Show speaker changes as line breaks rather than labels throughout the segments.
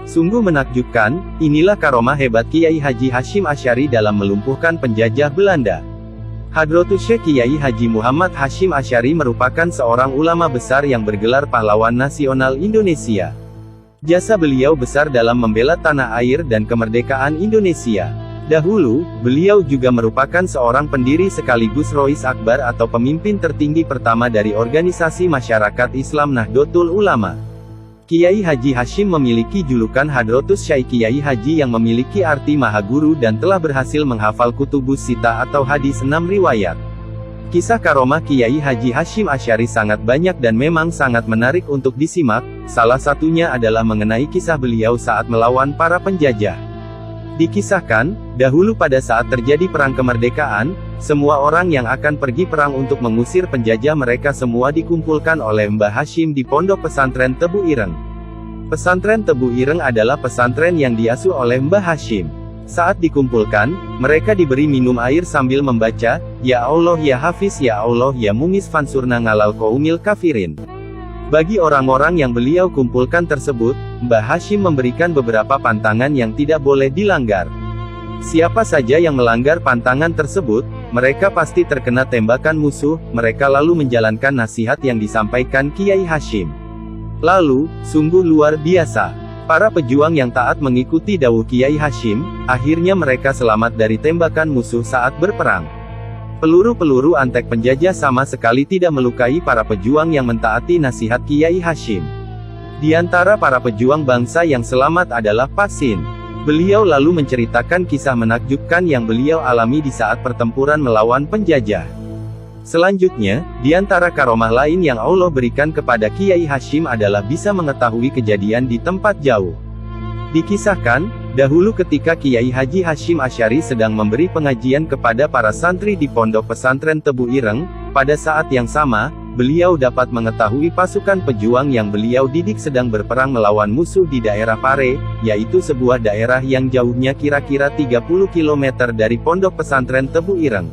Sungguh menakjubkan, inilah karomah hebat Kiai Haji Hasyim Asy'ari dalam melumpuhkan penjajah Belanda. Hadratus Syekh Kiai Haji Muhammad Hasyim Asy'ari merupakan seorang ulama besar yang bergelar pahlawan nasional Indonesia. Jasa beliau besar dalam membela tanah air dan kemerdekaan Indonesia. Dahulu, beliau juga merupakan seorang pendiri sekaligus Rois Akbar atau pemimpin tertinggi pertama dari organisasi masyarakat Islam Nahdlatul Ulama. Kiai Haji Hasyim memiliki julukan Hadratus Syekh Kiai Haji yang memiliki arti Maha Guru dan telah berhasil menghafal Kutubus Sittah atau hadis 6 riwayat. Kisah karomah Kiai Haji Hasyim Asy'ari sangat banyak dan memang sangat menarik untuk disimak, salah satunya adalah mengenai kisah beliau saat melawan para penjajah. Dikisahkan, dahulu pada saat terjadi perang kemerdekaan, semua orang yang akan pergi perang untuk mengusir penjajah mereka semua dikumpulkan oleh Mbah Hasyim di Pondok Pesantren Tebu Ireng. Pesantren Tebu Ireng adalah pesantren yang diasuh oleh Mbah Hasyim. Saat dikumpulkan, mereka diberi minum air sambil membaca, Ya Allah ya Hafiz ya Allah ya Mu'miz fansurna ngalal qaumil kafirin. Bagi orang-orang yang beliau kumpulkan tersebut, Mbah Hasyim memberikan beberapa pantangan yang tidak boleh dilanggar. Siapa saja yang melanggar pantangan tersebut, mereka pasti terkena tembakan musuh. Mereka lalu menjalankan nasihat yang disampaikan Kiai Hasyim. Lalu, sungguh luar biasa. Para pejuang yang taat mengikuti dawuh Kiai Hasyim, akhirnya mereka selamat dari tembakan musuh saat berperang. Peluru-peluru antek penjajah sama sekali tidak melukai para pejuang yang mentaati nasihat Kiai Hasyim. Di antara para pejuang bangsa yang selamat adalah Pak Sin. Beliau lalu menceritakan kisah menakjubkan yang beliau alami di saat pertempuran melawan penjajah. Selanjutnya, di antara karomah lain yang Allah berikan kepada Kiai Hasyim adalah bisa mengetahui kejadian di tempat jauh. Dikisahkan, dahulu ketika Kiai Haji Hasyim Asy'ari sedang memberi pengajian kepada para santri di Pondok Pesantren Tebu Ireng, pada saat yang sama, beliau dapat mengetahui pasukan pejuang yang beliau didik sedang berperang melawan musuh di daerah Pare, yaitu sebuah daerah yang jauhnya kira-kira 30 km dari Pondok Pesantren Tebu Ireng.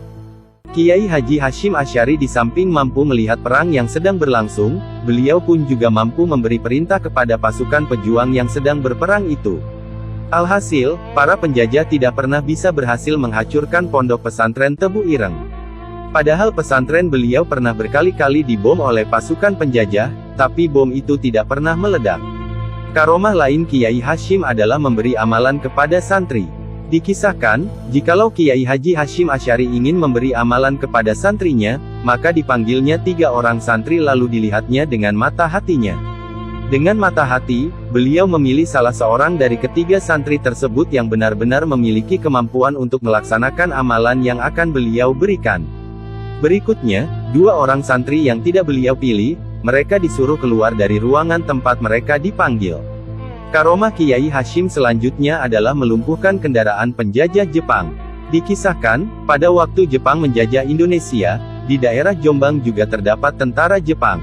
Kiai Haji Hasyim Asy'ari di samping mampu melihat perang yang sedang berlangsung, beliau pun juga mampu memberi perintah kepada pasukan pejuang yang sedang berperang itu. Alhasil, para penjajah tidak pernah bisa berhasil menghancurkan Pondok Pesantren Tebu Ireng. Padahal pesantren beliau pernah berkali-kali dibom oleh pasukan penjajah, tapi bom itu tidak pernah meledak. Karomah lain Kiai Hasyim adalah memberi amalan kepada santri. Dikisahkan, jikalau Kiai Haji Hasyim Asy'ari ingin memberi amalan kepada santrinya, maka dipanggilnya 3 orang santri lalu dilihatnya dengan mata hatinya. Dengan mata hati, beliau memilih salah seorang dari ketiga santri tersebut yang benar-benar memiliki kemampuan untuk melaksanakan amalan yang akan beliau berikan. Berikutnya, 2 orang santri yang tidak beliau pilih, mereka disuruh keluar dari ruangan tempat mereka dipanggil. Karomah Kiai Hasyim selanjutnya adalah melumpuhkan kendaraan penjajah Jepang. Dikisahkan, pada waktu Jepang menjajah Indonesia, di daerah Jombang juga terdapat tentara Jepang.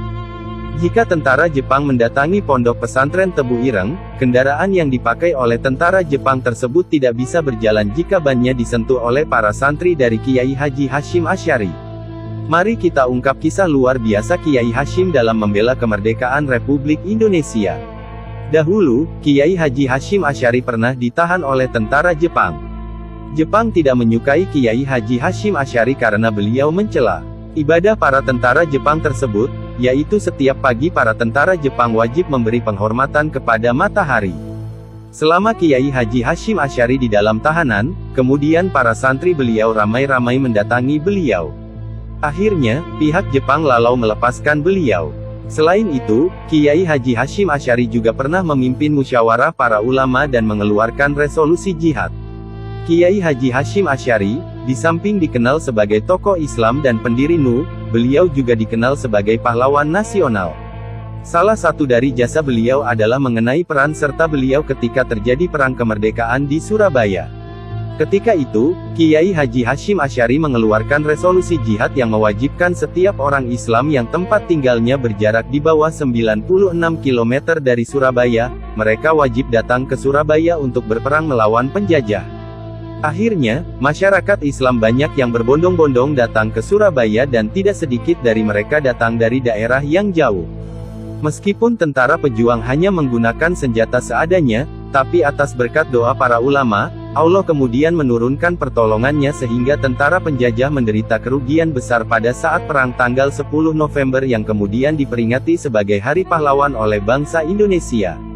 Jika tentara Jepang mendatangi Pondok Pesantren Tebu Ireng, kendaraan yang dipakai oleh tentara Jepang tersebut tidak bisa berjalan jika bannya disentuh oleh para santri dari Kiai Haji Hasyim Asy'ari. Mari kita ungkap kisah luar biasa Kiai Hasyim dalam membela kemerdekaan Republik Indonesia. Dahulu, Kiai Haji Hasyim Asy'ari pernah ditahan oleh tentara Jepang. Jepang tidak menyukai Kiai Haji Hasyim Asy'ari karena beliau mencela ibadah para tentara Jepang tersebut, yaitu setiap pagi para tentara Jepang wajib memberi penghormatan kepada matahari. Selama Kiai Haji Hasyim Asy'ari di dalam tahanan, kemudian para santri beliau ramai-ramai mendatangi beliau. Akhirnya, pihak Jepang lalu melepaskan beliau. Selain itu, Kiai Haji Hasyim Asy'ari juga pernah memimpin musyawarah para ulama dan mengeluarkan resolusi jihad. Kiai Haji Hasyim Asy'ari, di samping dikenal sebagai tokoh Islam dan pendiri NU, beliau juga dikenal sebagai pahlawan nasional. Salah satu dari jasa beliau adalah mengenai peran serta beliau ketika terjadi perang kemerdekaan di Surabaya. Ketika itu, Kiai Haji Hasyim Asy'ari mengeluarkan resolusi jihad yang mewajibkan setiap orang Islam yang tempat tinggalnya berjarak di bawah 96 km dari Surabaya, mereka wajib datang ke Surabaya untuk berperang melawan penjajah. Akhirnya, masyarakat Islam banyak yang berbondong-bondong datang ke Surabaya dan tidak sedikit dari mereka datang dari daerah yang jauh. Meskipun tentara pejuang hanya menggunakan senjata seadanya, Tapi atas berkat doa para ulama, Allah kemudian menurunkan pertolongannya sehingga tentara penjajah menderita kerugian besar pada saat perang tanggal 10 November yang kemudian diperingati sebagai Hari Pahlawan oleh bangsa Indonesia.